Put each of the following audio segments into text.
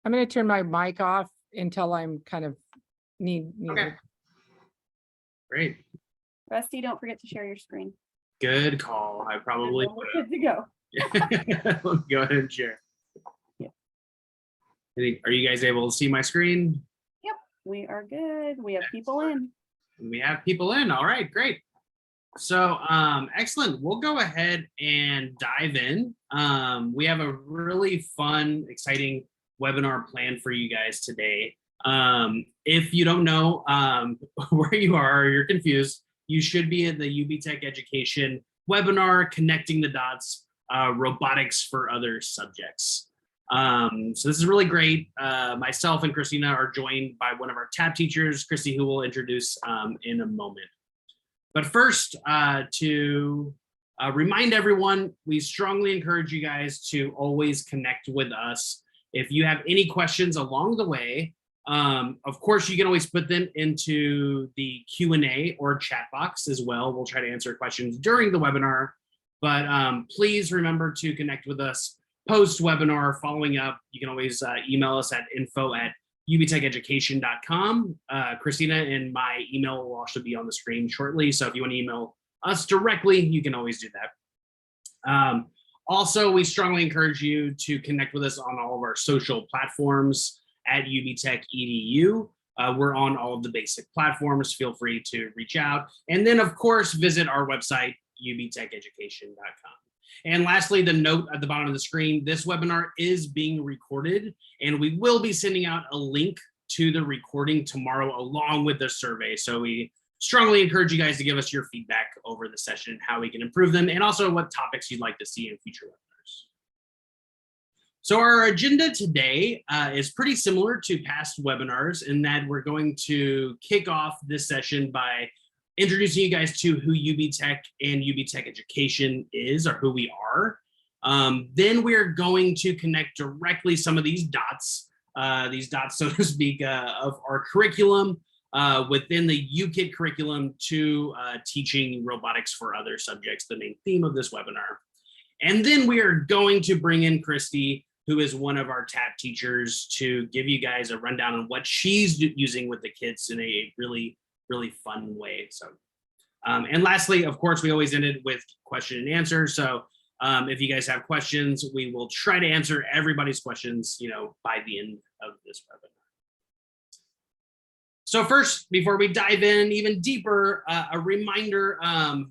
I'm going to turn my mic off until I'm kind of needed. Okay. Great. Rusty, don't forget to share your screen. Good call. I probably We're good to go. Let me go ahead and share. Yeah. Are you guys able to see my screen? Yep, we are good. We have people in. We have people in. All right, great. So excellent. We'll go ahead and dive in. We have a really fun, exciting webinar planned for you guys today. If you don't know where you are or you're confused, you should be at the UBTECH Education webinar, Connecting the Dots, Robotics for Other Subjects. So this is really great. Myself and Christina are joined by one of our TAP teachers, Christy, who we'll introduce in a moment. But first, to remind everyone, we strongly encourage you guys to always connect with us. If you have any questions along the way, of course, you can always put them into the Q&A or chat box as well. We'll try to answer questions during the webinar, but please remember to connect with us post-webinar. Following up, you can always email us at info@ubtecheducation.com. Christina and my email will also be on the screen shortly, so if you want to email us directly, you can always do that. Also, we strongly encourage you to connect with us on all of our social platforms at UBTECH EDU. We're on all of the basic platforms. Feel free to reach out. And then, of course, visit our website, ubtecheducation.com. And lastly, the note at the bottom of the screen, this webinar is being recorded, and we will be sending out a link to the recording tomorrow along with the survey. So we strongly encourage you guys to give us your feedback over the session and how we can improve them, and also what topics you'd like to see in future webinars. So our agenda today is pretty similar to past webinars in that we're going to kick off this session by introducing you guys to who UBTECH and UBTECH Education is, or who we are. Then we're going to connect directly some of these dots, so to speak, of our curriculum within the UKIT curriculum to teaching robotics for other subjects, the main theme of this webinar. And then we are going to bring in Christy, who is one of our TAP teachers, to give you guys a rundown on what she's using with the kids in a really fun way. So, and lastly, of course, we always end it with question and answer. So if you guys have questions, we will try to answer everybody's questions, by the end of this webinar. So first, before we dive in even deeper, a reminder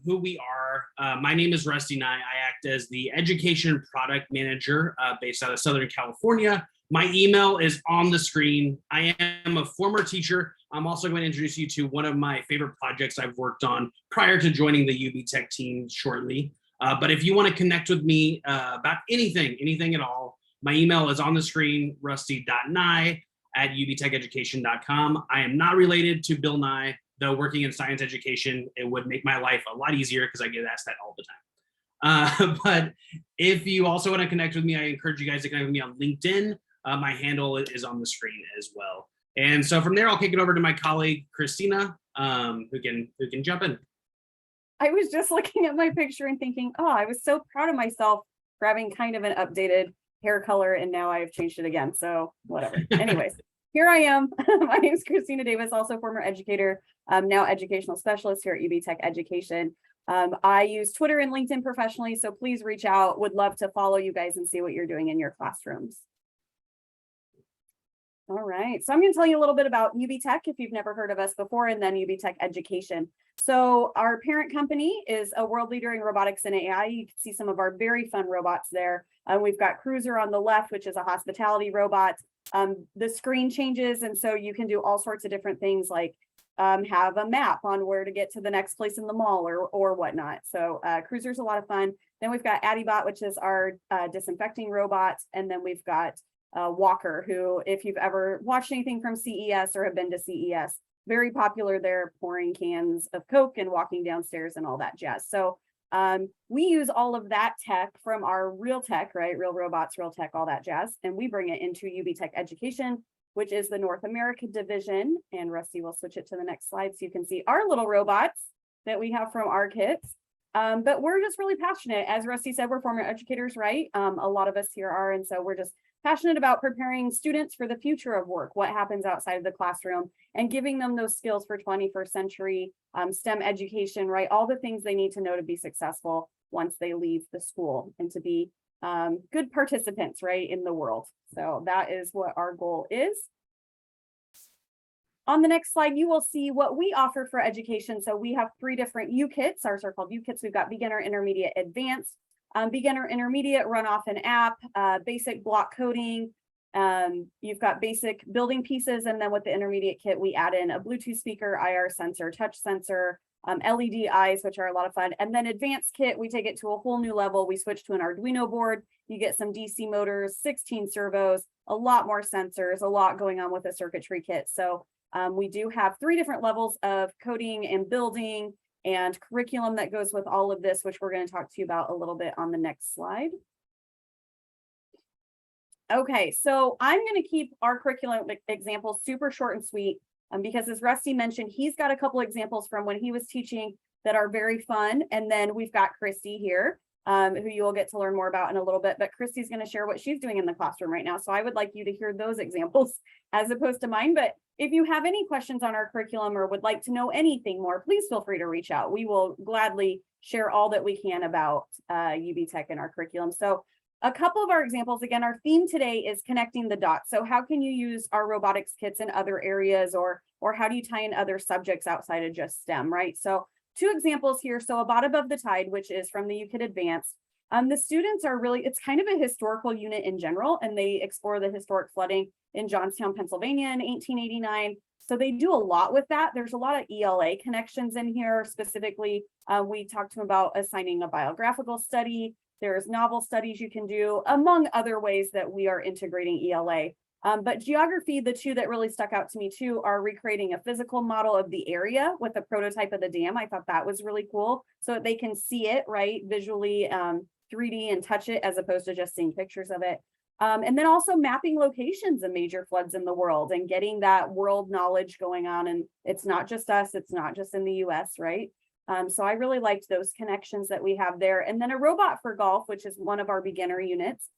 who we are. My name is Rusty Nye. I act as the Education Product Manager based out of Southern California. My email is on the screen. I am a former teacher. I'm also going to introduce you to one of my favorite projects I've worked on prior to joining the UBTECH team shortly. But if you want to connect with me about anything at all, my email is on the screen, rusty.nye@ubtecheducation.com. I am not related to Bill Nye, though working in science education, it would make my life a lot easier because I get asked that all the time. But if you also want to connect with me, I encourage you guys to connect with me on LinkedIn. My handle is on the screen as well. And so from there, I'll kick it over to my colleague, Christina, who can jump in. I was just looking at my picture and thinking, oh, I was so proud of myself for having kind of an updated hair color, and now I've changed it again. So whatever. Anyways, here I am. My name is Christina Davis, also former educator, now educational specialist here at UBTECH Education. I use Twitter and LinkedIn professionally, so please reach out. Would love to follow you guys and see what you're doing in your classrooms. All right, so I'm going to tell you a little bit about UBTECH if you've never heard of us before, and then UBTECH Education. So our parent company is a world leader in robotics and AI. You can see some of our very fun robots there. We've got Cruiser on the left, which is a hospitality robot. The screen changes, and so you can do all sorts of different things like have a map on where to get to the next place in the mall or whatnot. So Cruiser's a lot of fun. Then we've got Addybot, which is our disinfecting robot. And then we've got Walker, who, if you've ever watched anything from CES or have been to CES, very popular there, pouring cans of Coke and walking downstairs and all that jazz. So we use all of that tech from our real tech, right? Real robots, real tech, all that jazz. And we bring it into UBTECH Education, which is the North America division. And Rusty will switch it to the next slide so you can see our little robots that we have from our kits. But we're just really passionate. As Rusty said, we're former educators, right? A lot of us here are. And so we're just passionate about preparing students for the future of work, what happens outside of the classroom, and giving them those skills for 21st century STEM education, right? All the things they need to know to be successful once they leave the school and to be good participants, right, in the world. So that is what our goal is. On the next slide, you will see what we offer for education. So we have 3 different UKITs. Ours are called UKITs. We've got beginner, intermediate, advanced. Beginner, intermediate run off an app, basic block coding. You've got basic building pieces. And then with the intermediate kit, we add in a Bluetooth speaker, IR sensor, touch sensor, LED eyes, which are a lot of fun. And then advanced kit, we take it to a whole new level. We switch to an Arduino board. You get some DC motors, 16 servos, a lot more sensors, a lot going on with a circuitry kit. So we do have 3 different levels of coding and building and curriculum that goes with all of this, which we're going to talk to you about a little bit on the next slide. Okay, so I'm going to keep our curriculum examples super short and sweet because as Rusty mentioned, he's got a couple examples from when he was teaching that are very fun. And then we've got Christy here, who you will get to learn more about in a little bit, but Christy's going to share what she's doing in the classroom right now. So I would like you to hear those examples as opposed to mine. But if you have any questions on our curriculum or would like to know anything more, please feel free to reach out. We will gladly share all that we can about UBTECH and our curriculum. So a couple of our examples, again, our theme today is connecting the dots. So how can you use our robotics kits in other areas or how do you tie in other subjects outside of just STEM, right? So 2 examples here. So A Bot Above the Tide, which is from the UKIT Advanced. The students are really, it's kind of a historical unit in general, and they explore the historic flooding in Johnstown, Pennsylvania in 1889. So they do a lot with that. There's a lot of ELA connections in here. Specifically, we talked to them about assigning a biographical study. There's novel studies you can do, among other ways that we are integrating ELA. But geography, the 2 that really stuck out to me too are recreating a physical model of the area with a prototype of the dam. I thought that was really cool so that they can see it, right, visually 3D and touch it as opposed to just seeing pictures of it. And then also mapping locations of major floods in the world and getting that world knowledge going on. And it's not just us, it's not just in the US, right? So I really liked those connections that we have there. And then a robot for golf, which is one of our beginner units.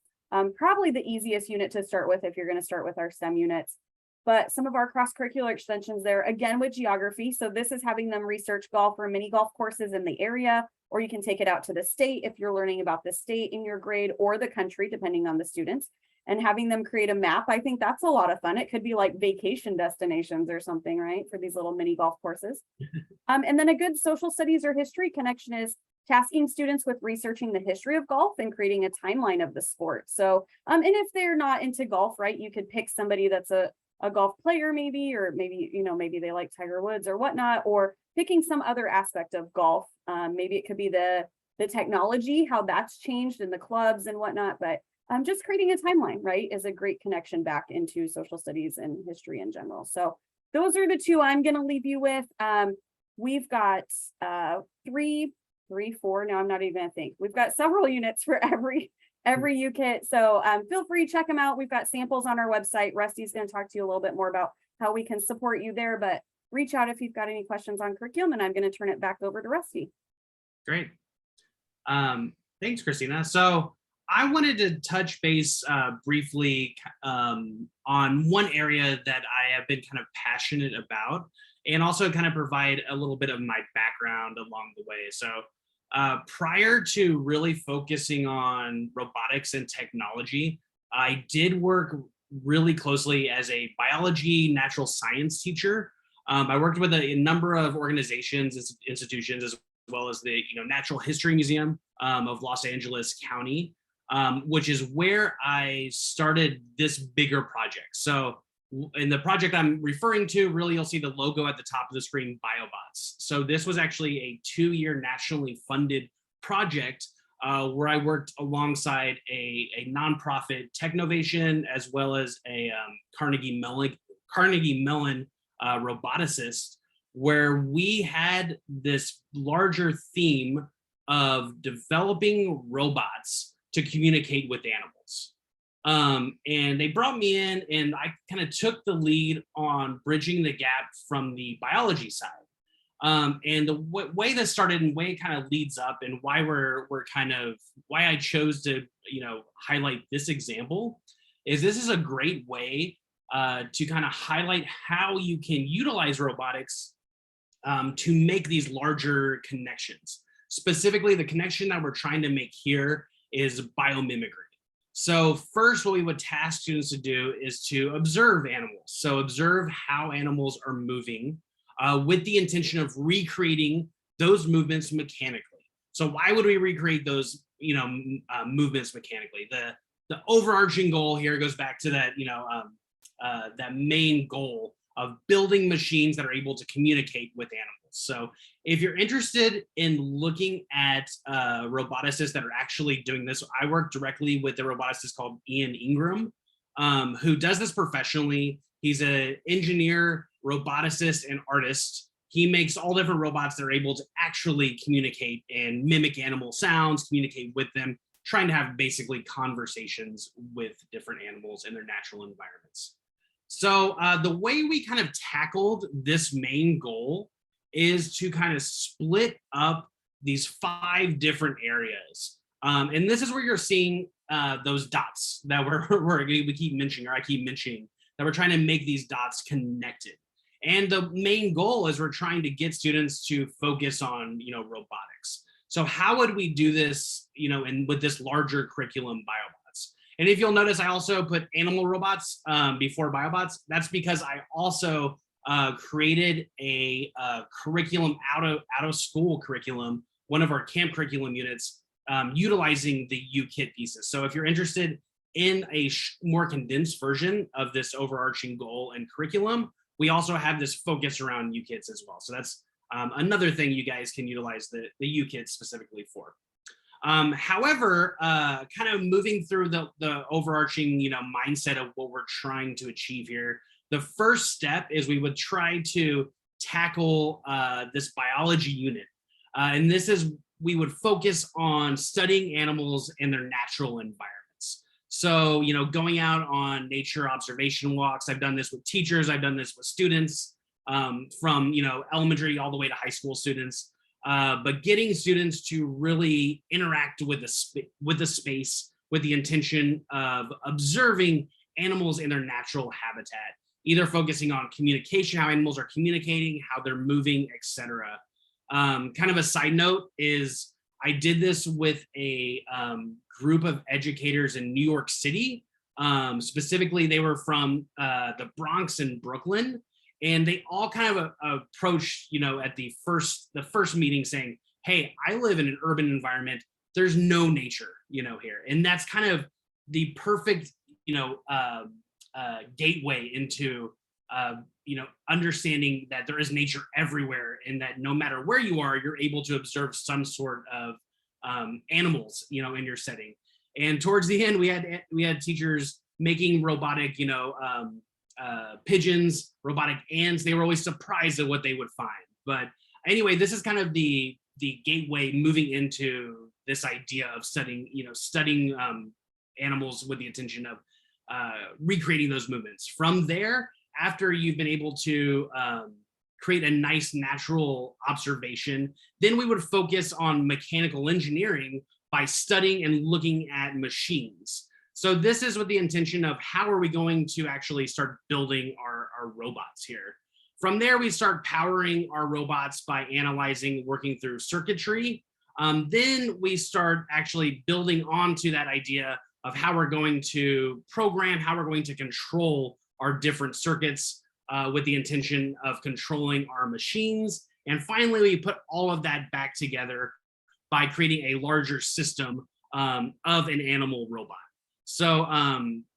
Probably the easiest unit to start with if you're going to start with our STEM units. But some of our cross-curricular extensions there, again with geography. So this is having them research golf or mini golf courses in the area, or you can take it out to the state if you're learning about the state in your grade or the country, depending on the students, and having them create a map. I think that's a lot of fun. It could be like vacation destinations or something, right, for these little mini golf courses. And then a good social studies or history connection is tasking students with researching the history of golf and creating a timeline of the sport. So, and if they're not into golf, right, you could pick somebody that's a golf player maybe, or maybe, you know, maybe they like Tiger Woods or whatnot, or picking some other aspect of golf. Maybe it could be the technology, how that's changed in the clubs and whatnot, but just creating a timeline, right, is a great connection back into social studies and history in general. So those are the 2 I'm going to leave you with. We've got 3, 4, now I'm not even going to think. We've got several units for every UKIT. So feel free to check them out. We've got samples on our website. Rusty's going to talk to you a little bit more about how we can support you there, but reach out if you've got any questions on curriculum, and I'm going to turn it back over to Rusty. Great. Thanks, Christina. So I wanted to touch base briefly on one area that I have been kind of passionate about, and also kind of provide a little bit of my background along the way. So prior to really focusing on robotics and technology, I did work really closely as a biology, natural science teacher. I worked with a number of organizations, institutions, as well as the Natural History Museum of Los Angeles County, which is where I started this bigger project. So in the project I'm referring to, really, you'll see the logo at the top of the screen, BioBots. So this was actually a 2-year nationally funded project where I worked alongside a nonprofit Technovation, as well as a Carnegie Mellon roboticist, where we had this larger theme of developing robots to communicate with animals. And they brought me in, and I kind of took the lead on bridging the gap from the biology side. And the way this started and way it kind of leads up, and why why I chose to highlight this example, is this is a great way to kind of highlight how you can utilize robotics to make these larger connections. Specifically, the connection that we're trying to make here is biomimicry. So first, what we would task students to do is to observe animals. So observe how animals are moving with the intention of recreating those movements mechanically. So why would we recreate those, movements mechanically? The overarching goal here goes back to that, that main goal of building machines that are able to communicate with animals. So if you're interested in looking at roboticists that are actually doing this, I work directly with a roboticist called Ian Ingram, who does this professionally. He's an engineer, roboticist, and artist. He makes all different robots that are able to actually communicate and mimic animal sounds, communicate with them, trying to have basically conversations with different animals in their natural environments. So the way we kind of tackled this main goal is to kind of split up these 5 different areas. And this is where you're seeing those dots that we keep mentioning, or I keep mentioning, that we're trying to make these dots connected. And the main goal is we're trying to get students to focus on, robotics. So how would we do this, and with this larger curriculum, biobots? And if you'll notice, I also put animal robots before biobots. That's because I also created a curriculum out of school curriculum, one of our camp curriculum units, utilizing the UKIT pieces. So if you're interested in a more condensed version of this overarching goal and curriculum, we also have this focus around UKITs as well. So that's another thing you guys can utilize the UKIT specifically for. However, kind of moving through the overarching, mindset of what we're trying to achieve here, the first step is we would try to tackle this biology unit. And this is, we would focus on studying animals in their natural environments. So, going out on nature observation walks. I've done this with teachers. I've done this with students from, elementary all the way to high school students. But getting students to really interact with the space with the intention of observing animals in their natural habitat, either focusing on communication, how animals are communicating, how they're moving, etc. Kind of a side note is I did this with a group of educators in New York City. Specifically, they were from the Bronx and Brooklyn. And they all kind of approached, at the first meeting saying, hey, I live in an urban environment. There's no nature, here. And that's kind of the perfect, gateway into, understanding that there is nature everywhere and that no matter where you are, you're able to observe some sort of animals, in your setting. And towards the end, we had teachers making robotic, pigeons, robotic ants. They were always surprised at what they would find. But anyway, this is kind of the gateway moving into this idea of studying animals with the intention of recreating those movements. From there, after you've been able to create a nice natural observation, then we would focus on mechanical engineering by studying and looking at machines. So this is with the intention of how are we going to actually start building our robots here. From there, we start powering our robots by analyzing, working through circuitry. Then we start actually building onto that idea of how we're going to program, how we're going to control our different circuits with the intention of controlling our machines. And finally, we put all of that back together by creating a larger system of an animal robot. So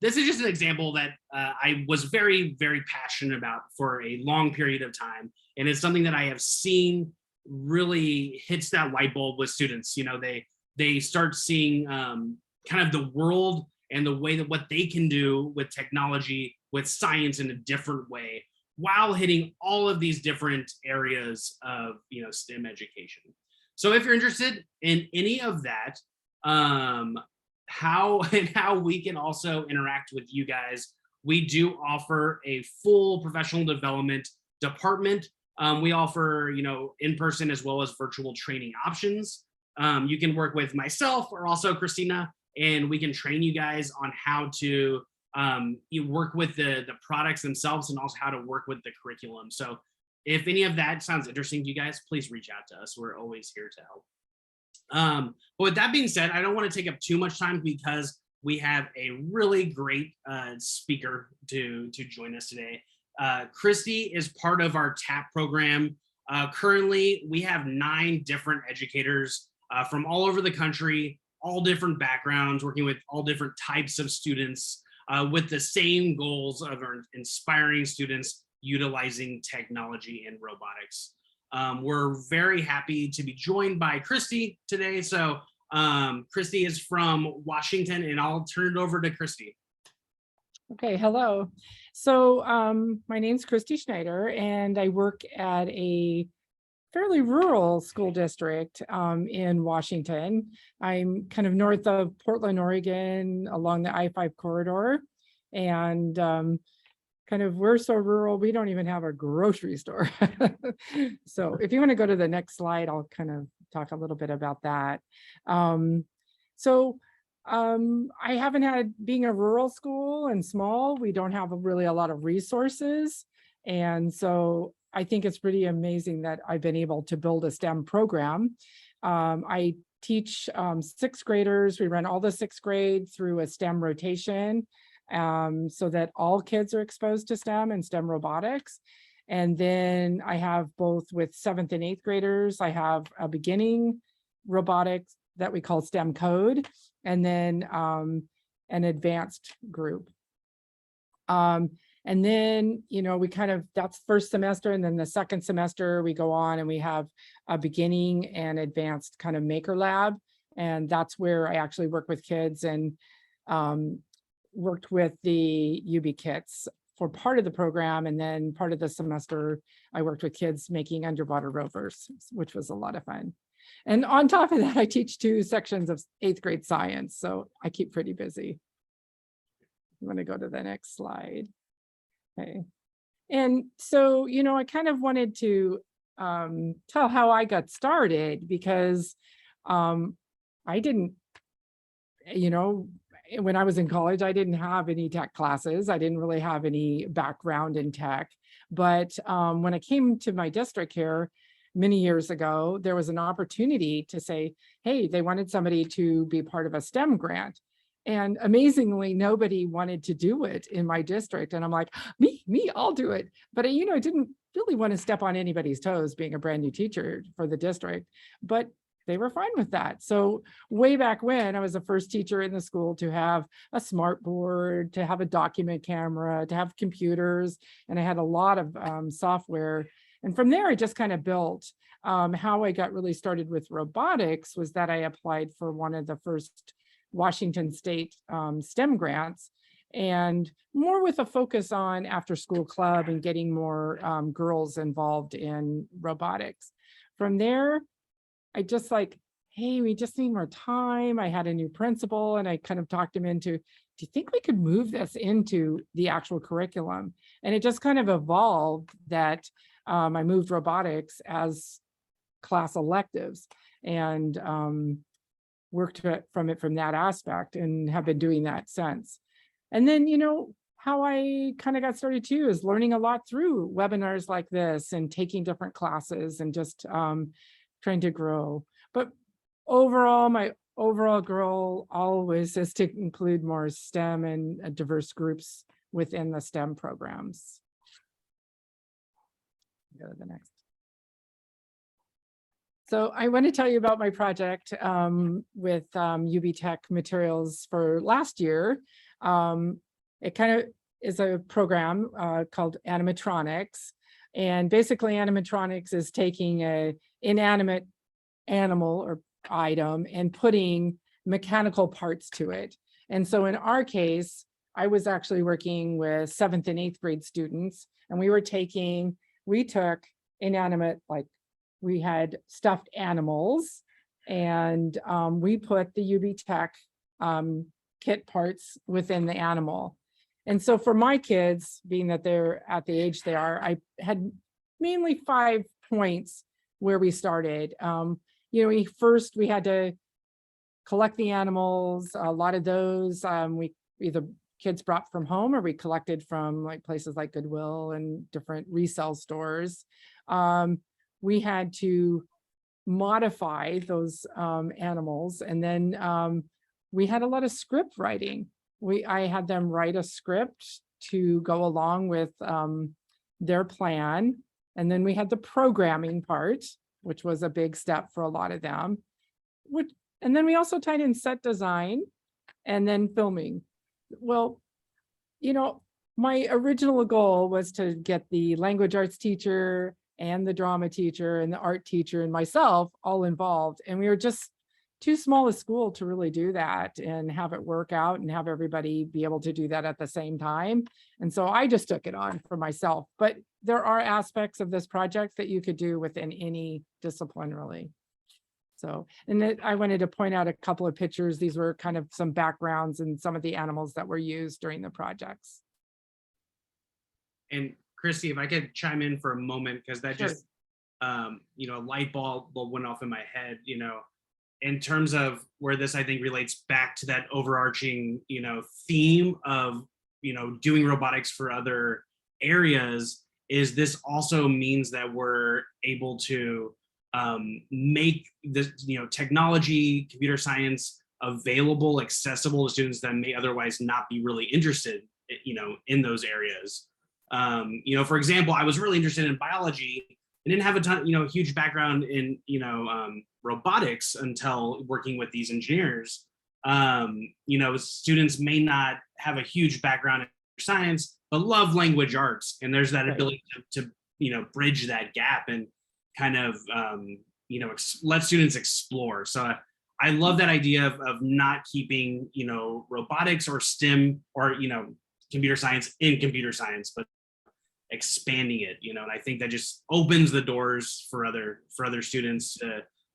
this is just an example that I was very, very passionate about for a long period of time. And it's something that I have seen really hits that light bulb with students. They start seeing kind of the world and the way that what they can do with technology, with science in a different way, while hitting all of these different areas of STEM education. So if you're interested in any of that, how we can also interact with you guys, we do offer a full professional development department. We offer in-person as well as virtual training options. You can work with myself or also Christina, and we can train you guys on how to you work with the products themselves and also how to work with the curriculum. So if any of that sounds interesting to you guys, please reach out to us. We're always here to help. But with that being said, I don't want to take up too much time because we have a really great speaker to join us today. Christy is part of our TAP program. Currently, we have 9 different educators from all over the country, all different backgrounds, working with all different types of students with the same goals of inspiring students utilizing technology and robotics. We're very happy to be joined by Christy today. So Christy is from Washington, and I'll turn it over to Christy. Okay, hello. So my name's Christy Schneider, and I work at a fairly rural school district in Washington. I'm kind of north of Portland, Oregon, along the I-5 corridor. And kind of, we're so rural, we don't even have a grocery store. So if you want to go to the next slide, I'll kind of talk a little bit about that. I haven't had, being a rural school and small, we don't have really a lot of resources. And so I think it's pretty amazing that I've been able to build a STEM program. I teach 6th graders. We run all the 6th grade through a STEM rotation so that all kids are exposed to STEM and STEM robotics. And then I have both with 7th and 8th graders, I have a beginning robotics that we call STEM code, and then an advanced group. And then, you know, we kind of, that's first semester, and then the second semester we go on and we have a beginning and advanced kind of maker lab. And that's where I actually work with kids and worked with the UB kits for part of the program. And then part of the semester, I worked with kids making underwater rovers, which was a lot of fun. And on top of that, I teach 2 sections of 8th grade science. So I keep pretty busy. I'm going to go to the next slide. Okay. And so, you know, I kind of wanted to tell how I got started, because I didn't, you know, when I was in college, I didn't have any tech classes. I didn't really have any background in tech. But when I came to my district here many years ago, there was an opportunity to say, hey, they wanted somebody to be part of a STEM grant. And amazingly, nobody wanted to do it in my district. And I'm like, me, I'll do it. But, you know, I didn't really want to step on anybody's toes being a brand new teacher for the district, but they were fine with that. So way back when, I was the first teacher in the school to have a smart board, to have a document camera, to have computers, and I had a lot of software. And from there, I just kind of built. How I got really started with robotics was that I applied for one of the first Washington State STEM grants, and more with a focus on after school club and getting more girls involved in robotics. From there, I just like, hey, we just need more time. I had a new principal and I kind of talked him into, do you think we could move this into the actual curriculum? And it just kind of evolved that I moved robotics as class electives and worked from that aspect, and have been doing that since. And then, you know, how I kind of got started too is learning a lot through webinars like this and taking different classes and just trying to grow. But overall, my overall goal always is to include more STEM and diverse groups within the STEM programs. Go to the next. So I want to tell you about my project with UBTECH materials for last year. It kind of is a program called animatronics. And basically animatronics is taking an inanimate animal or item and putting mechanical parts to it. And so in our case, I was actually working with 7th and 8th grade students, and we took inanimate, like we had stuffed animals, and we put the UBTECH kit parts within the animal. And so for my kids, being that they're at the age they are, I had mainly 5 points where we started. You know, we had to collect the animals. A lot of those we either kids brought from home or we collected from like places like Goodwill and different resale stores. We had to modify those animals, and then we had a lot of script writing. I had them write a script to go along with their plan, and then we had the programming part, which was a big step for a lot of them. And then we also tied in set design and then filming. Well, you know, my original goal was to get the language arts teacher and the drama teacher and the art teacher and myself all involved. And we were just too small a school to really do that and have it work out and have everybody be able to do that at the same time. And so I just took it on for myself. But there are aspects of this project that you could do within any discipline, really. So, and then I wanted to point out a couple of pictures. These were kind of some backgrounds and some of the animals that were used during the projects. And Christy, if I could chime in for a moment, because that Sure. just, you know, a light bulb went off in my head, you know, in terms of where this, I think, relates back to that overarching, you know, theme of, you know, doing robotics for other areas, is this also means that we're able to make this, you know, technology, computer science available, accessible to students that may otherwise not be really interested, you know, in those areas. You know, for example, I was really interested in biology and didn't have a ton, you know, huge background in, you know, robotics until working with these engineers. You know, students may not have a huge background in science, but love language arts. And there's that ability to, you know, bridge that gap and kind of, you know, let students explore. So I love that idea of not keeping, you know, robotics or STEM or, you know, computer science in computer science, but expanding it, you know, and I think that just opens the doors for other students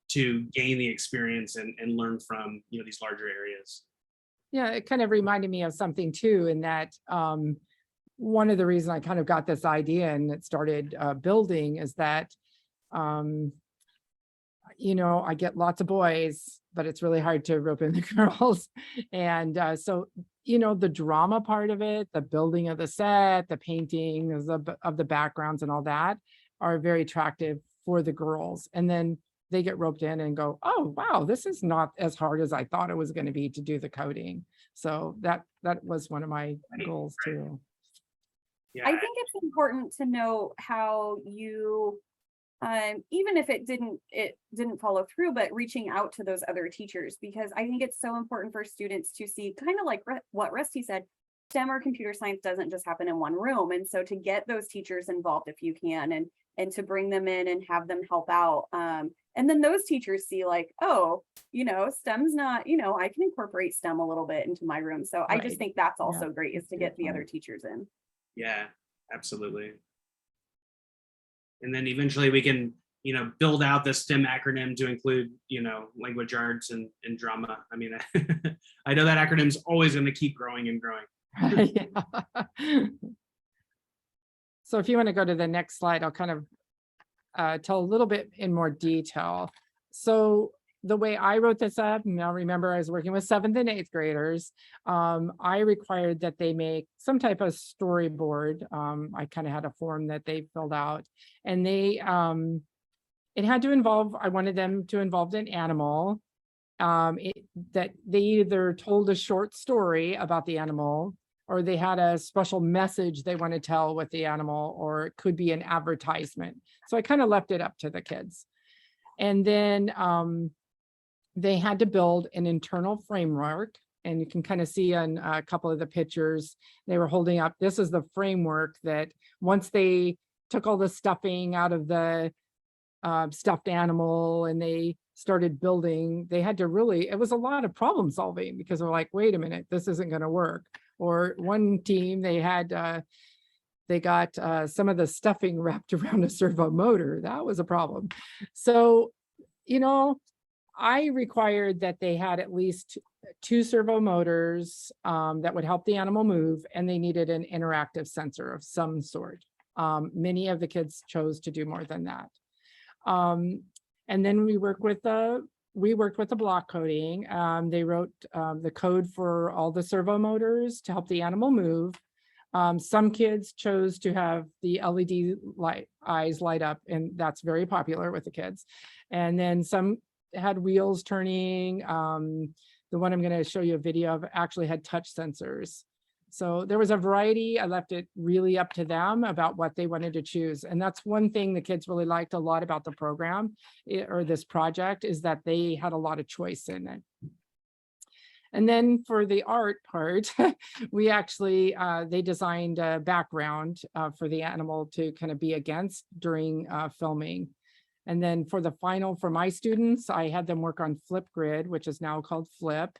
to gain the experience and learn from, you know, these larger areas. Yeah, it kind of reminded me of something too, in that one of the reasons I kind of got this idea and it started building is that, you know, I get lots of boys, but it's really hard to rope in the girls. And so, you know, the drama part of it, the building of the set, the painting of the backgrounds and all that are very attractive for the girls. And then they get roped in and go, oh, wow, this is not as hard as I thought it was going to be to do the coding. So that was one of my goals too. Yeah. I think it's important to know how you, even if it didn't follow through, but reaching out to those other teachers, because I think it's so important for students to see, kind of like what Rusty said, STEM or computer science doesn't just happen in one room. And so to get those teachers involved if you can, and to bring them in and have them help out. And then those teachers see like, oh, you know, STEM's not, you know, I can incorporate STEM a little bit into my room. So I just think that's also great, is to get the other teachers in. Yeah, absolutely. And then eventually we can, you know, build out the STEM acronym to include, you know, language arts and drama. I mean, I know that acronym's always going to keep growing and growing. Yeah. So if you want to go to the next slide, I'll kind of tell a little bit in more detail. So the way I wrote this up, now remember I was working with 7th and 8th graders. I required that they make some type of storyboard. I kind of had a form that they filled out, and they it had to involve, I wanted them to involve an animal, that they either told a short story about the animal, or they had a special message they want to tell with the animal, or it could be an advertisement. So I kind of left it up to the kids. And then they had to build an internal framework, and you can kind of see on a couple of the pictures they were holding up. This is the framework that once they took all the stuffing out of the stuffed animal and they started building, they had to really, it was a lot of problem solving, because they're like, wait a minute, this isn't going to work. Or one team, they had they got some of the stuffing wrapped around a servo motor. That was a problem. So, you know, I required that they had at least 2 servo motors that would help the animal move, and they needed an interactive sensor of some sort. Many of the kids chose to do more than that. And then we work with the we worked with the block coding. They wrote the code for all the servo motors to help the animal move. Some kids chose to have the LED eyes light up, and that's very popular with the kids. And then some had wheels turning. The one I'm going to show you a video of actually had touch sensors. So there was a variety. I left it really up to them about what they wanted to choose. And that's one thing the kids really liked a lot about the program or this project, is that they had a lot of choice in it. And then for the art part, we actually, they designed a background for the animal to kind of be against during filming. And then for the final, for my students, I had them work on Flipgrid, which is now called Flip,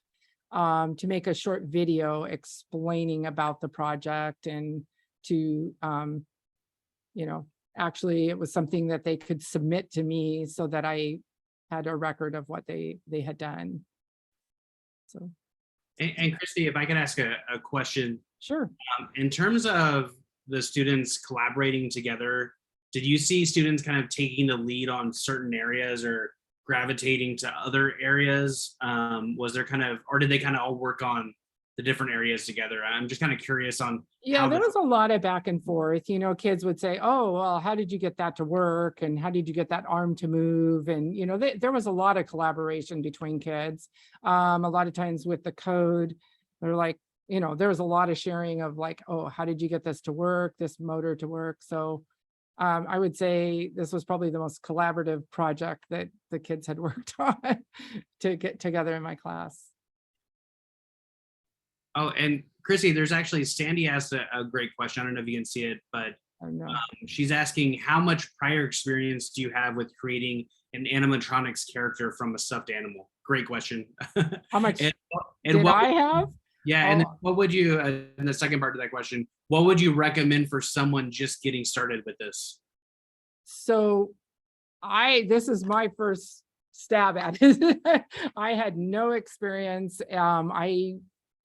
to make a short video explaining about the project and to, actually it was something that they could submit to me so that I had a record of what they had done. So. And Christy, if I could ask a question. Sure. In terms of the students collaborating together, did you see students kind of taking the lead on certain areas or gravitating to other areas? Was there kind of, or did they kind of all work on the different areas together? I'm just kind of curious on. Yeah, there was a lot of back and forth. Kids would say, oh, well, how did you get that to work? And how did you get that arm to move? And, there was a lot of collaboration between kids. A lot of times with the code, they're like, there was a lot of sharing of like, oh, how did you get this to work, this motor to work? So I would say this was probably the most collaborative project that the kids had worked on to get together in my class. Oh, and Chrissy, there's actually, Sandy asked a great question. I don't know if you can see it, but she's asking, how much prior experience do you have with creating an animatronics character from a stuffed animal? Great question. How much and did what, I have? Yeah, and what would you, in the second part of that question, what would you recommend for someone just getting started with this? So this is my first stab at it. I had no experience. I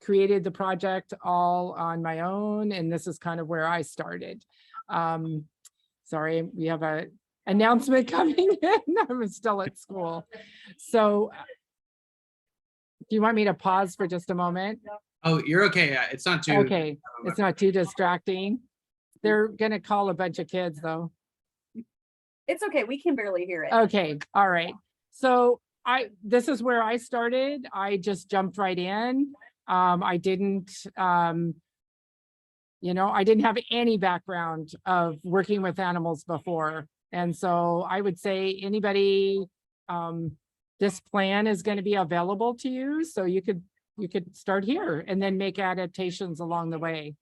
created the project all on my own, and this is kind of where I started. Sorry, we have an announcement coming in. I'm still at school. So do you want me to pause for just a moment? Oh, you're okay. It's not too. Okay, it's not too distracting. They're gonna call a bunch of kids though. It's okay, we can barely hear it. Okay, all right. So this is where I started. I just jumped right in. I didn't have any background of working with animals before. And so I would say anybody, this plan is going to be available to you. So you could start here and then make adaptations along the way.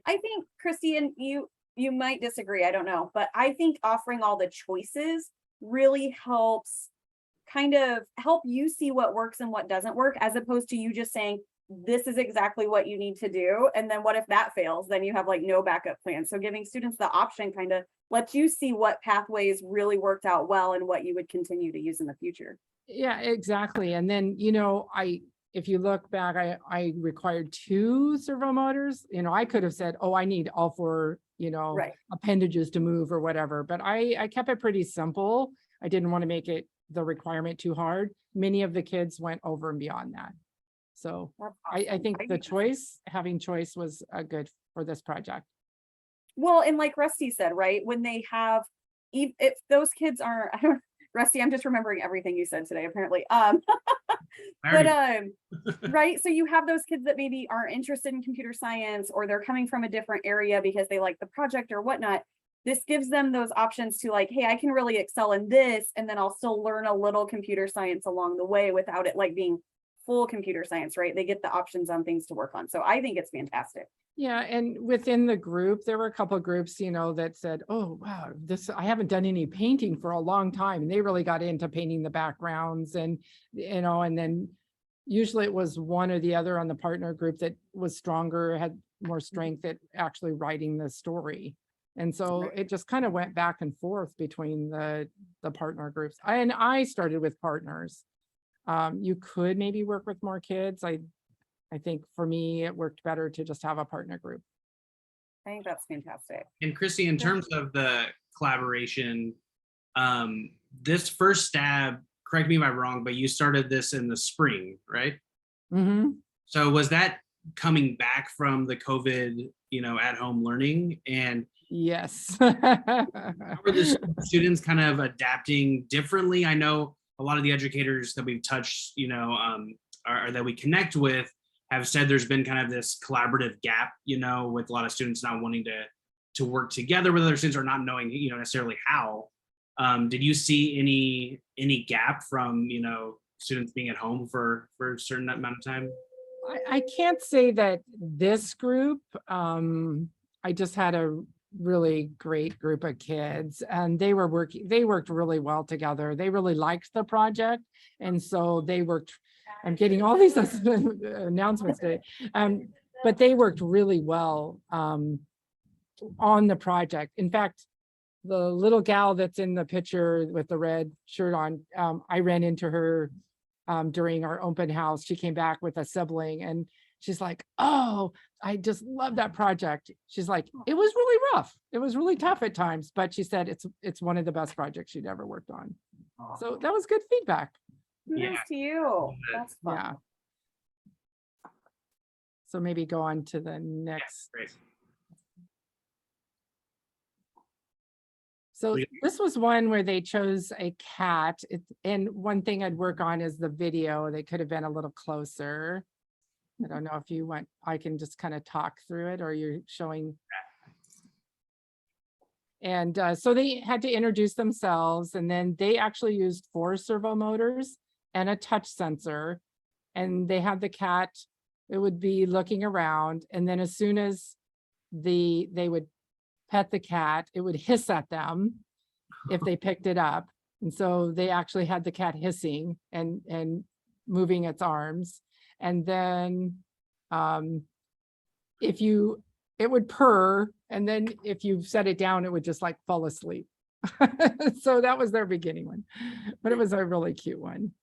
I think, Christy, and you might disagree, I don't know, but I think offering all the choices really helps kind of help you see what works and what doesn't work, as opposed to you just saying, this is exactly what you need to do. And then what if that fails? Then you have like no backup plan. So giving students the option kind of lets you see what pathways really worked out well and what you would continue to use in the future. Yeah, exactly. And then, if you look back, I required 2 servo motors. I could have said, oh, I need all 4, right, appendages to move or whatever, but I kept it pretty simple. I didn't want to make it the requirement too hard. Many of the kids went over and beyond that. So awesome. I think having choice was good for this project. Well, and like Rusty said, right, when they have, if those kids are, Rusty, I'm just remembering everything you said today, apparently. Right, so you have those kids that maybe aren't interested in computer science, or they're coming from a different area because they like the project or whatnot. This gives them those options to like, hey, I can really excel in this, and then I'll still learn a little computer science along the way without it like being full computer science, right? They get the options on things to work on. So I think it's fantastic. Yeah, and within the group, there were a couple of groups, that said, oh, wow, I haven't done any painting for a long time. And they really got into painting the backgrounds and, and then usually it was one or the other on the partner group that was stronger, had more strength at actually writing the story. And so it just kind of went back and forth between the partner groups. And I started with partners. You could maybe work with more kids. I think for me, it worked better to just have a partner group. I think that's fantastic. And Christy, in terms of the collaboration, this first stab correct me if I'm wrong, but you started this in the spring, right? Mhm. So was that coming back from the COVID, at home learning? And Yes. how are the students kind of adapting differently? I know a lot of the educators that we've touched, or that we connect with have said there's been kind of this collaborative gap, with a lot of students not wanting to work together with other students or not knowing, necessarily how. Did you see any gap from, students being at home for a certain amount of time? I can't say that this group, I just had a really great group of kids and they worked really well together. They really liked the project. And so I'm getting all these announcements today. But they worked really well on the project. In fact, the little gal that's in the picture with the red shirt on, I ran into her during our open house. She came back with a sibling and she's like, oh, I just love that project. She's like, it was really rough. It was really tough at times, but she said it's one of the best projects she'd ever worked on. So that was good feedback. Kudos to you. That's fun. Yeah. So maybe go on to the next. Great. So this was one where they chose a cat. And one thing I'd work on is the video. They could have been a little closer. I don't know if you want, I can just kind of talk through it or you're showing. And so they had to introduce themselves and then they actually used 4 servo motors and a touch sensor. And they had the cat, it would be looking around. And then as soon as they would pet the cat, it would hiss at them if they picked it up. And so they actually had the cat hissing and moving its arms. And then it would purr. And then if you set it down, it would just like fall asleep. So that was their beginning one, but it was a really cute one.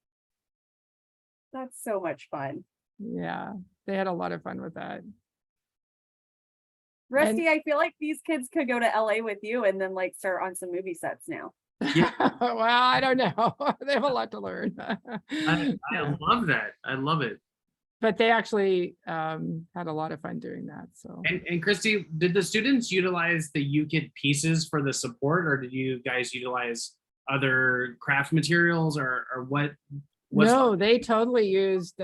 That's so much fun. Yeah, they had a lot of fun with that. Rusty, I feel like these kids could go to LA with you and then like start on some movie sets now. Yeah. Well, I don't know. They have a lot to learn. I love that. I love it. But they actually had a lot of fun doing that. So. And Christy, did the students utilize the UKIT pieces for the support, or did you guys utilize other craft materials, or what? No, they totally used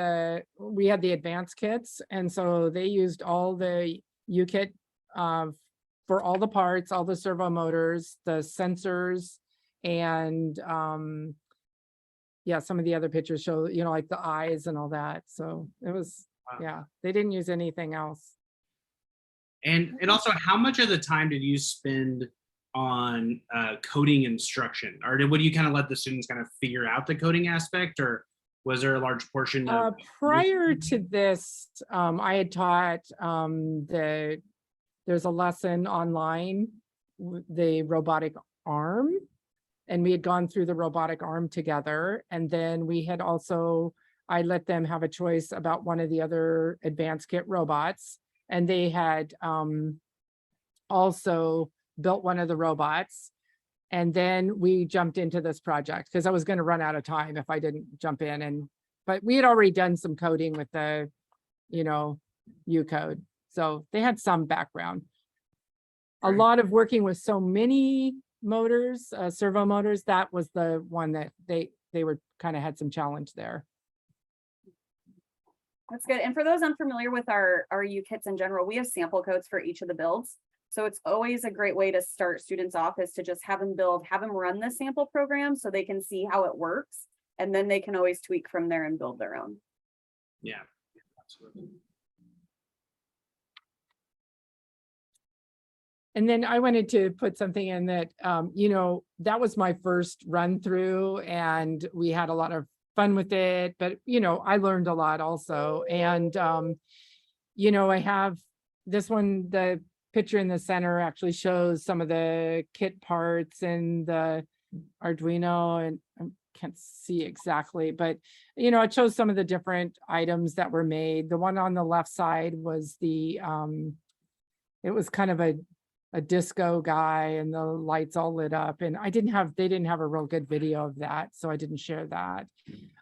we had the advanced kits, and so they used all the UKIT for all the parts, all the servo motors, the sensors, and yeah, some of the other pictures show, like the eyes and all that. So it was, yeah, they didn't use anything else. And also, how much of the time did you spend on coding instruction, or would you kind of let the students kind of figure out the coding aspect, or was there a large portion of prior to this, I had taught there's a lesson online, the robotic arm, and we had gone through the robotic arm together. And then we had also, I let them have a choice about one of the other advanced kit robots. And they had also built one of the robots. And then we jumped into this project because I was going to run out of time if I didn't jump in. But we had already done some coding with the, U code. So they had some background. A lot of working with so many motors, servo motors, that was the one that they were kind of had some challenge there. That's good. And for those unfamiliar with our UKITs in general, we have sample codes for each of the builds. So it's always a great way to start students off is to just have them run the sample program so they can see how it works. And then they can always tweak from there and build their own. Yeah, absolutely. And then I wanted to put something in that, that was my first run through and we had a lot of fun with it, but, I learned a lot also. And, I have this one, the picture in the center actually shows some of the kit parts and the Arduino, and I can't see exactly, but, it shows some of the different items that were made. The one on the left side was it was kind of a a disco guy and the lights all lit up, and they didn't have a real good video of that, so I didn't share that.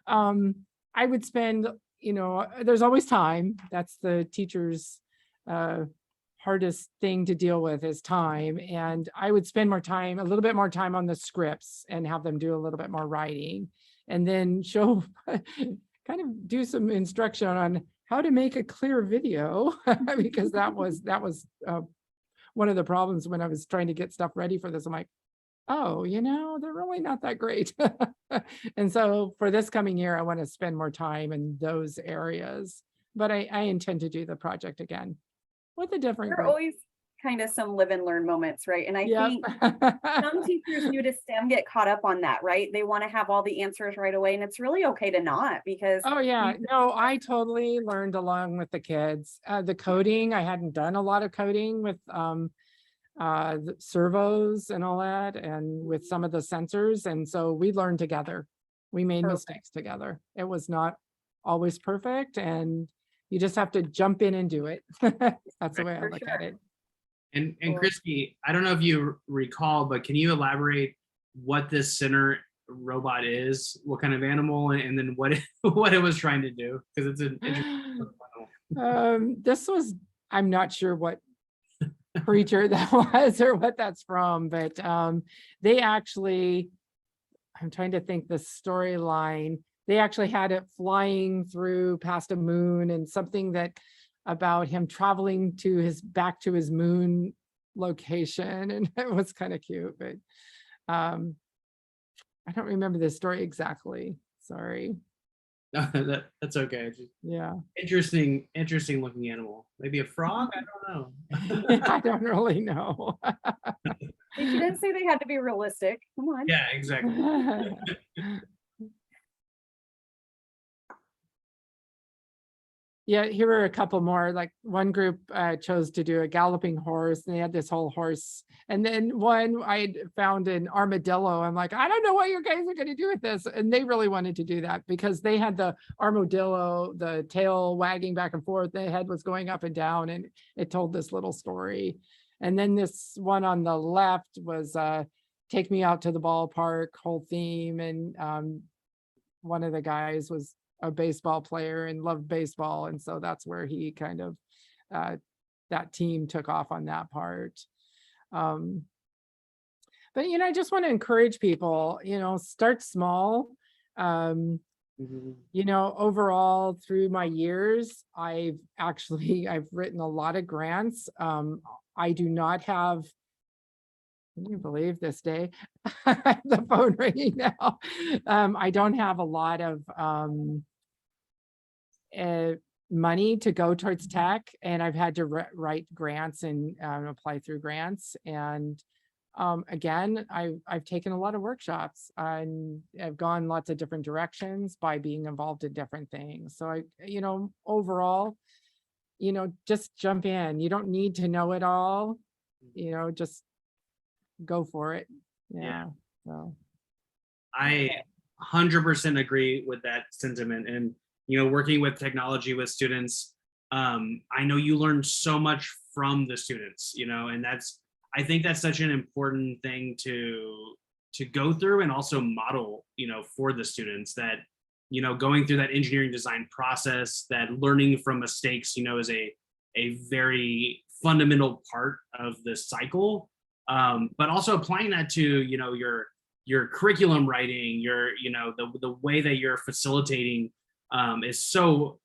I would spend, there's always time. That's the teacher's hardest thing to deal with, is time. And I would spend a little bit more time on the scripts and have them do a little bit more writing, and then show kind of do some instruction on how to make a clear video, because that was one of the problems when I was trying to get stuff ready for this. I'm like, oh, they're really not that great. And so for this coming year, I want to spend more time in those areas, but I intend to do the project again with a different There are group. always kind of some live and learn moments, right? And I Yep. think some teachers new to STEM get caught up on that, right? They want to have all the answers right away, and it's really okay to not, because Oh yeah, no, I totally learned along with the kids. The coding, I hadn't done a lot of coding with the servos and all that, and with some of the sensors. And so we learned together. We made Perfect. mistakes together. It was not always perfect, and you just have to jump in and do it. That's the way I For look at sure. it. And Cool. Christy, I don't know if you recall, but can you elaborate what this center robot is, what kind of animal, and then what what it was trying to do? Because it's an interesting animal. This was, I'm not sure what creature that was or what that's from, but they actually, I'm trying to think the storyline. They actually had it flying through past a moon, and something that about him traveling back to his moon location, and it was kind of cute, but I don't remember the story exactly. Sorry. That's okay. It's just Yeah. interesting looking animal. Maybe a frog? I don't know. I don't really know. She didn't say they had to be realistic. Come on. Yeah, exactly. Yeah, here were a couple more. Like one group chose to do a galloping horse, and they had this whole horse. And then one, I found an armadillo. I'm like, I don't know what you guys are going to do with this. And they really wanted to do that because they had the armadillo, the tail wagging back and forth. The head was going up and down, and it told this little story. And then this one on the left was take me out to the ballpark, whole theme. And one of the guys was a baseball player and loved baseball. And so that's where he kind of, that team took off on that part. But, I just want to encourage people, start small. Overall through my years, I've written a lot of grants. I do not have, can you believe this day? The phone ringing now. I don't have a lot of money to go towards tech, and I've had to write grants and apply through grants. And again, I've taken a lot of workshops, and I've gone lots of different directions by being involved in different things. So overall, just jump in. You don't need to know it all, just go for it. Yeah. So I 100% agree with that sentiment. And working with technology with students, I know you learn so much from the students, and I think that's such an important thing to go through and also model, for the students, that going through that engineering design process, that learning from mistakes, is a very fundamental part of the cycle. But also applying that to your curriculum writing, the way that you're facilitating is so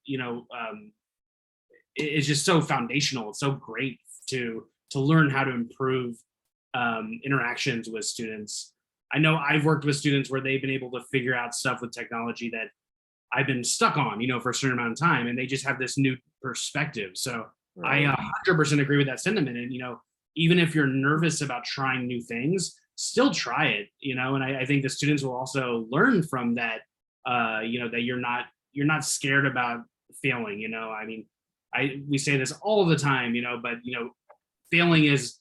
it's just so foundational. It's so great to learn how to improve interactions with students. I know I've worked with students where they've been able to figure out stuff with technology that I've been stuck on, for a certain amount of time, and they just have this new perspective. So right. I 100% agree with that sentiment. And even if you're nervous about trying new things, still try it. And I think the students will also learn from that. That you're not scared about failing. We say this all the time. But failing is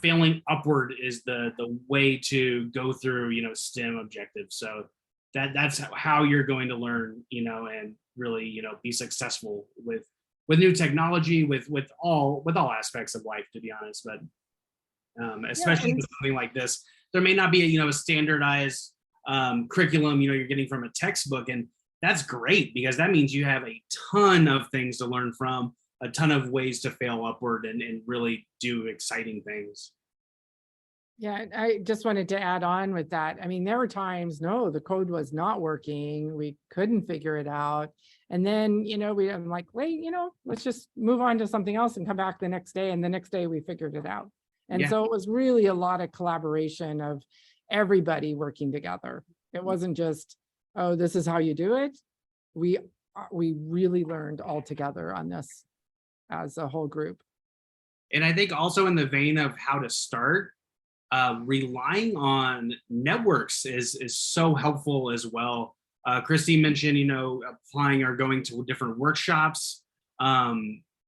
failing upward is the way to go through STEM objectives. So that's how you're going to learn, and really be successful with new technology, with all aspects of life, to be honest. But especially and- with something like this. There may not be a standardized curriculum you're getting from a textbook, and that's great because that means you have a ton of things to learn from, a ton of ways to fail upward and really do exciting things. Yeah, and I just wanted to add on with that. I mean, there were times, no, the code was not working. We couldn't figure it out. And then, I'm like, wait, let's just move on to something else and come back the next day. And the next day we figured it out. And Yeah. so it was really a lot of collaboration of everybody working together. It wasn't just, oh, this is how you do it. We really learned all together on this as a whole group. And I think also in the vein of how to start, relying on networks is so helpful as well. Christy mentioned, applying or going to different workshops.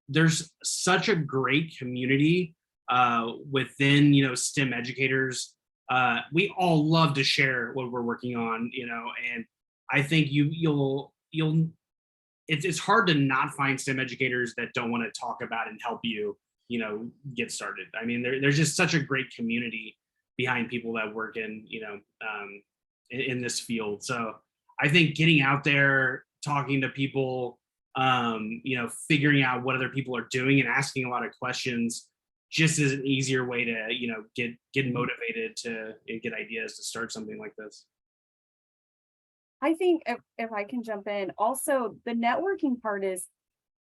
There's such a great community within, STEM educators. We all love to share what we're working on, and I think it's hard to not find STEM educators that don't want to talk about and help you, get started. I mean, there's just such a great community behind people that work in this field. So I think getting out there, talking to people, figuring out what other people are doing and asking a lot of questions just is an easier way to, get motivated to get ideas to start something like this. I think if I can jump in, also the networking part is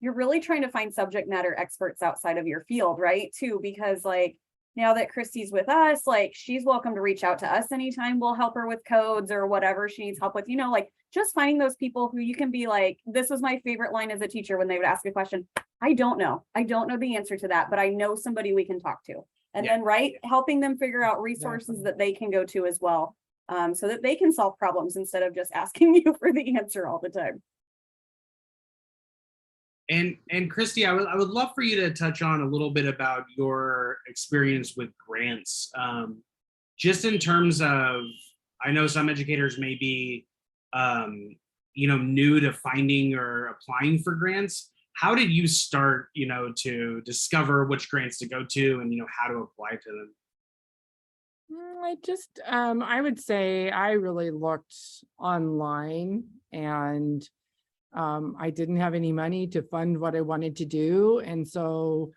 you're really trying to find subject matter experts outside of your field, right? Too, because like now that Christy's with us, like she's welcome to reach out to us anytime. We'll help her with codes or whatever she needs help with, like just finding those people who you can be like, this was my favorite line as a teacher when they would ask a question. I don't know the answer to that, but I know somebody we can talk to. And then, right, helping them figure out resources that they can go to as well, so that they can solve problems instead of just asking you for the answer all the time. And Christy, I would love for you to touch on a little bit about your experience with grants. Just in terms of, I know some educators may be, new to finding or applying for grants. How did you start, to discover which grants to go to and, how to apply to them? I would say I really looked online, and I didn't have any money to fund what I wanted to do. And so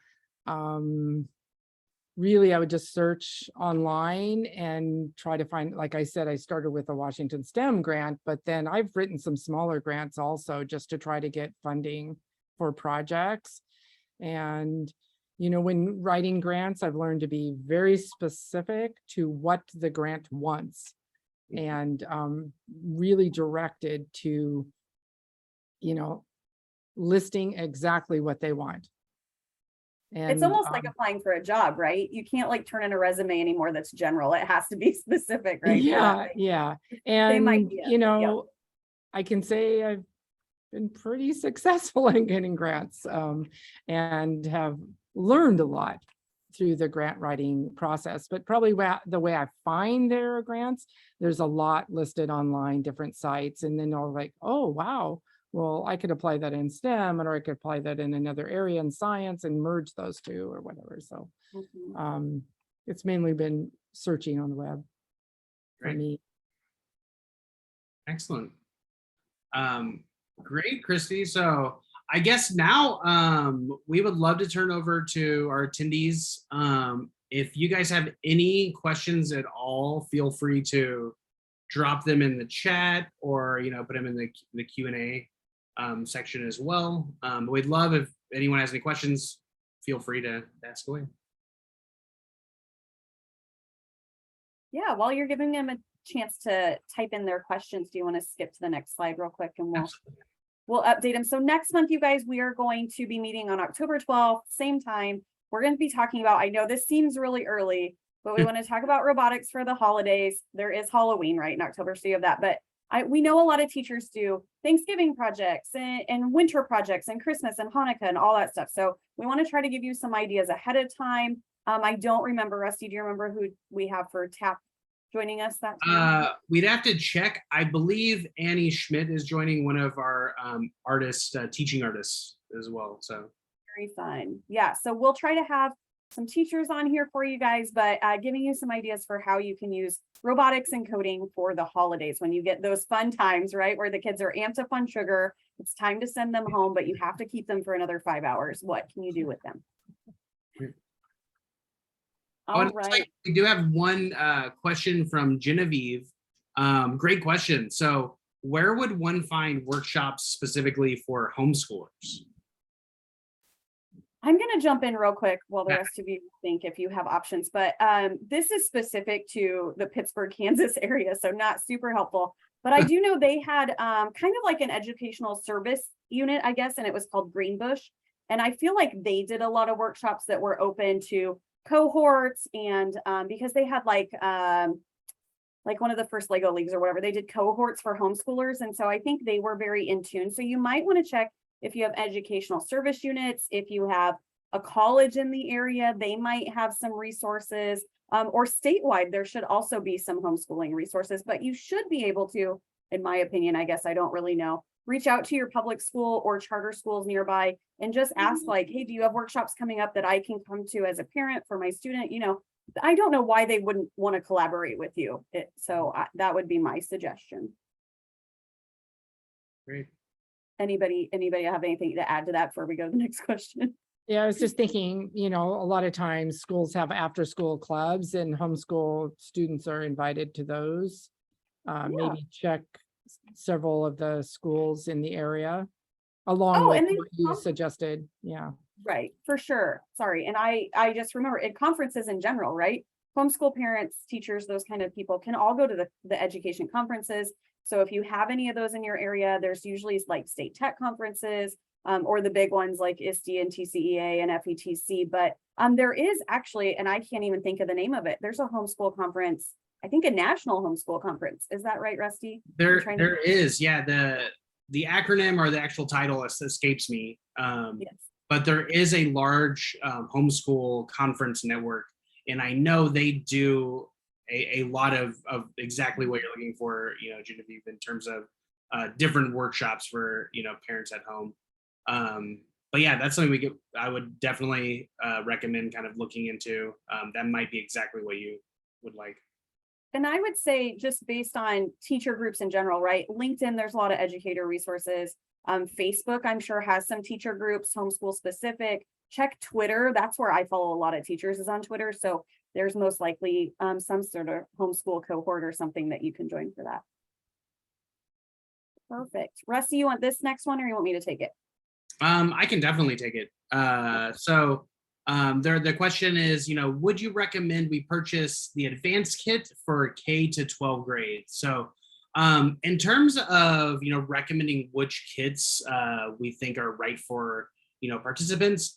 really I would just search online and try to find, like I said, I started with a Washington STEM grant, but then I've written some smaller grants also just to try to get funding for projects. And when writing grants, I've learned to be very specific to what the grant wants, and really directed to, listing exactly what they want. And it's almost like applying for a job, right? You can't like turn in a resume anymore that's general. It has to be specific, right? Yeah. And, idea. I can say I've been pretty successful in getting grants, and have learned a lot through the grant writing process. But probably the way I find their grants, there's a lot listed online, different sites, and then I'll like, oh, wow, well, I could apply that in STEM, or I could apply that in another area in science and merge those two or whatever. So it's mainly been searching on the web for me. Excellent. Great, Christy. So I guess now we would love to turn over to our attendees. If you guys have any questions at all, feel free to drop them in the chat, or put them in the Q&A section as well. We'd love if anyone has any questions, feel free to ask away. Yeah, while you're giving them a chance to type in their questions, do you want to skip to the next slide real quick, and we'll update them. So next month, you guys, we are going to be meeting on October 12th, same time. We're going to be talking about, I know this seems really early, but we want to talk about robotics for the holidays. There is Halloween, right, in October, so you have that. But we know a lot of teachers do Thanksgiving projects and winter projects and Christmas and Hanukkah and all that stuff. So we want to try to give you some ideas ahead of time. I don't remember, Rusty, do you remember who we have for TAP joining us that time? We'd have to check. I believe Annie Schmidt is joining, one of our artists, teaching artists as well. So very fun. Yeah, so we'll try to have some teachers on here for you guys, but giving you some ideas for how you can use robotics and coding for the holidays when you get those fun times, right? Where the kids are amped up on sugar. It's time to send them home, but you have to keep them for another 5 hours. What can you do with them? All right. We do have one question from Genevieve. Great question. So where would one find workshops specifically for homeschoolers? I'm going to jump in real quick while the rest of you think if you have options, but this is specific to the Pittsburgh, Kansas area, so not super helpful. But I do know they had kind of like an educational service unit, I guess, and it was called Greenbush. And I feel like they did a lot of workshops that were open to cohorts, and because they had like one of the first Lego leagues or whatever, they did cohorts for homeschoolers. And so I think they were very in tune. So you might want to check if you have educational service units, if you have a college in the area, they might have some resources, or statewide, there should also be some homeschooling resources, but you should be able to, in my opinion, I guess I don't really know, reach out to your public school or charter schools nearby and just ask like, hey, do you have workshops coming up that I can come to as a parent for my student? You know, I don't know why they wouldn't want to collaborate with you. So that would be my suggestion. Great. Anybody have anything to add to that before we go to the next question? Yeah, I was just thinking, you know, a lot of times schools have after school clubs and homeschool students are invited to those. Maybe check several of the schools in the area along with what you suggested. Yeah. Right, for sure. Sorry. And I just remember at conferences in general, right? Homeschool parents, teachers, those kind of people can all go to the education conferences. So if you have any of those in your area, there's usually like state tech conferences, or the big ones like ISTE and TCEA and FETC. But there is actually, and I can't even think of the name of it, there's a homeschool conference, I think a national homeschool conference. Is that right, Rusty? There is, yeah. The acronym or the actual title escapes me. Yes. But there is a large homeschool conference network, and I know they do a lot of exactly what you're looking for, you know, Genevieve, in terms of different workshops for, you know, parents at home. But yeah, that's something I would definitely recommend kind of looking into. That might be exactly what you would like. And I would say just based on teacher groups in general, right? LinkedIn, there's a lot of educator resources. Facebook, I'm sure, has some teacher groups, homeschool specific. Check Twitter. That's where I follow a lot of teachers, is on Twitter. So there's most likely some sort of homeschool cohort or something that you can join for that. Perfect. Rusty, you want this next one or you want me to take it? I can definitely take it. The question is, you know, would you recommend we purchase the advanced kit for K to 12 grades? So in terms of, you know, recommending which kits we think are right for, you know, participants,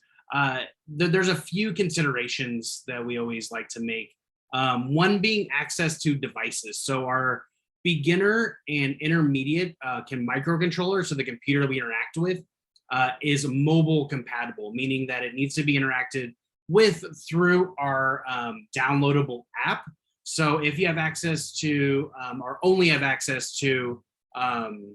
there's a few considerations that we always like to make. One being access to devices. So our beginner and intermediate microcontroller, so the computer that we interact with, is mobile compatible, meaning that it needs to be interacted with through our downloadable app. So if you have access to, or only have access to Chromebooks,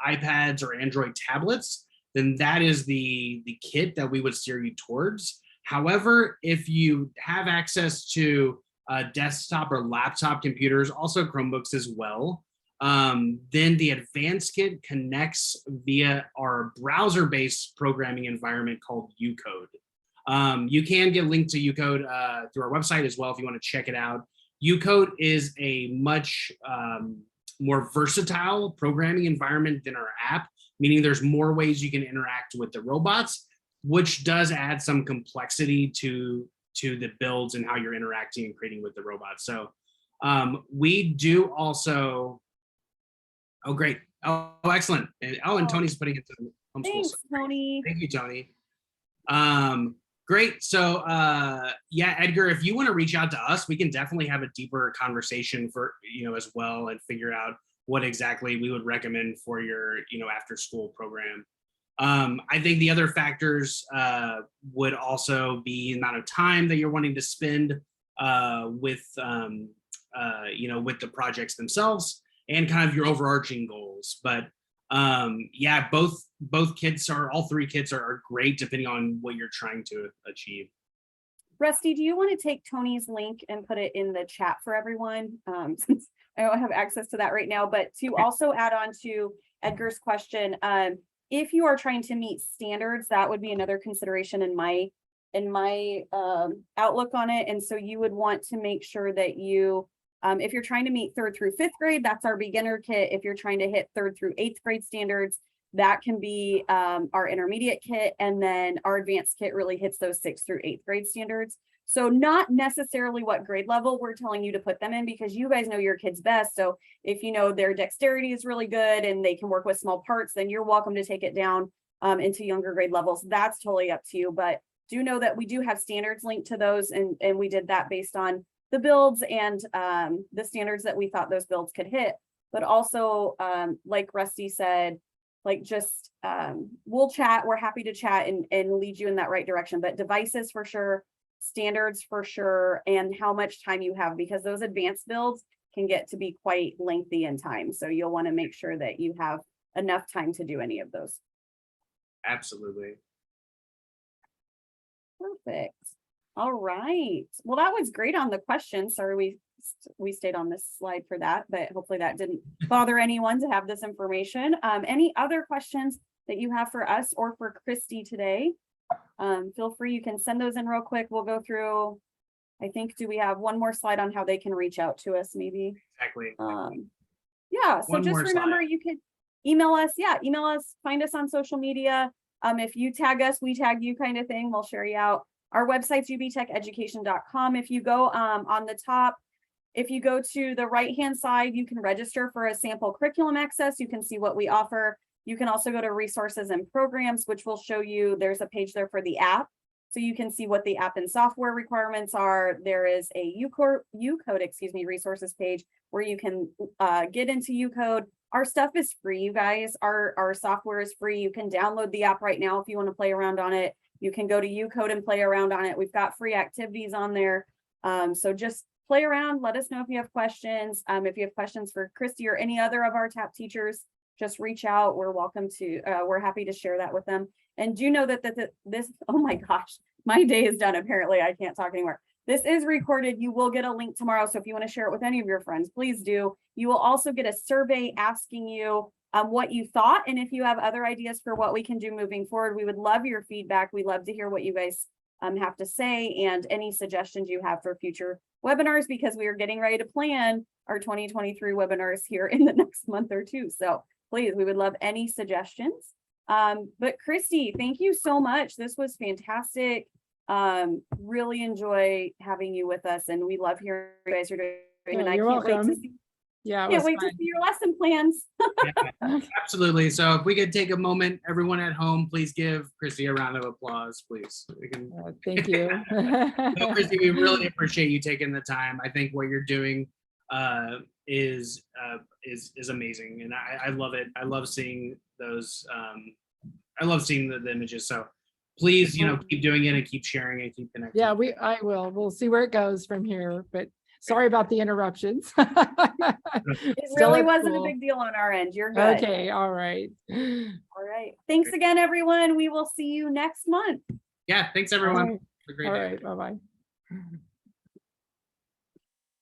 iPads, or Android tablets, then that is the kit that we would steer you towards. However, if you have access to desktop or laptop computers, also Chromebooks as well, then the advanced kit connects via our browser-based programming environment called UCode. You can get linked to UCode through our website as well if you want to check it out. UCode is a much more versatile programming environment than our app, meaning there's more ways you can interact with the robots, which does add some complexity to the builds and how you're interacting and creating with the robots. So we do also, oh, great. Oh, excellent. And Tony's putting it to homeschool. Thanks, Tony. Thank you, Tony. Great. So yeah, Edgar, if you want to reach out to us, we can definitely have a deeper conversation for, you know, as well, and figure out what exactly we would recommend for your, you know, after school program. I think the other factors would also be the amount of time that you're wanting to spend with, you know, with the projects themselves, and kind of your overarching goals. But Yeah, both kids all three kids are great depending on what you're trying to achieve. Rusty, do you want to take Tony's link and put it in the chat for everyone? Since I don't have access to that right now, but to also add on to Edgar's question, if you are trying to meet standards, that would be another consideration in my outlook on it. And so you would want to make sure that you, if you're trying to meet 3rd through 5th grade, that's our beginner kit. If you're trying to hit 3rd through 8th grade standards, that can be our intermediate kit. And then our advanced kit really hits those 6th through 8th grade standards. So not necessarily what grade level we're telling you to put them in, because you guys know your kids best. So if you know their dexterity is really good and they can work with small parts, then you're welcome to take it down into younger grade levels. That's totally up to you. But do know that we do have standards linked to those. And we did that based on the builds and the standards that we thought those builds could hit. But also, like Rusty said, like just we'll chat. We're happy to chat and lead you in that right direction. But devices for sure, standards for sure, and how much time you have, because those advanced builds can get to be quite lengthy in time. So you'll want to make sure that you have enough time to do any of those. Absolutely. Perfect. All right. Well, that was great on the question. Sorry, we stayed on this slide for that, but hopefully that didn't bother anyone to have this information. Any other questions that you have for us or for Christy today? Feel free, you can send those in real quick. We'll go through, I think, do we have one more slide on how they can reach out to us maybe? Exactly. Yeah, so One just more remember slide. you could email us. Yeah, email us, find us on social media. If you tag us, we tag you kind of thing. We'll share you out. Our website's ubtecheducation.com. If you go on the top, if you go to the right-hand side, you can register for a sample curriculum access. You can see what we offer. You can also go to resources and programs, which will show you, there's a page there for the app. So you can see what the app and software requirements are. There is a UCode, resources page where you can get into UCode. Our stuff is free, you guys. Our software is free. You can download the app right now if you want to play around on it. You can go to UCode and play around on it. We've got free activities on there. So just play around. Let us know if you have questions. If you have questions for Christy or any other of our TAP teachers, just reach out. We're welcome to, we're happy to share that with them. And do know that this, oh my gosh, my day is done. Apparently I can't talk anymore. This is recorded. You will get a link tomorrow. So if you want to share it with any of your friends, please do. You will also get a survey asking you what you thought. And if you have other ideas for what we can do moving forward, we would love your feedback. We love to hear what you guys have to say and any suggestions you have for future webinars, because we are getting ready to plan our 2023 webinars here in the next month or two. So please, we would love any suggestions. But Christy, thank you so much. This was fantastic. Really enjoy having you with us, and we love hearing what you guys are doing. And I You're can't welcome. wait to see, Yeah, can't wait to see your lesson plans. Yeah, absolutely. So if we could take a moment, everyone at home, please give Christy a round of applause, please. We can. Thank you. No, Christy, we really appreciate you taking the time. I think what you're doing is amazing, and I love it. I love seeing those. I love seeing the images. So please, keep doing it and keep sharing and keep connecting. Yeah, I will. We'll see where it goes from here, but sorry about the interruptions. It really wasn't a big deal on our end. You're good. Okay, all right. All right. Thanks again, everyone. We will see you next month. Yeah, thanks everyone. All right. Have a great All day. right, bye-bye.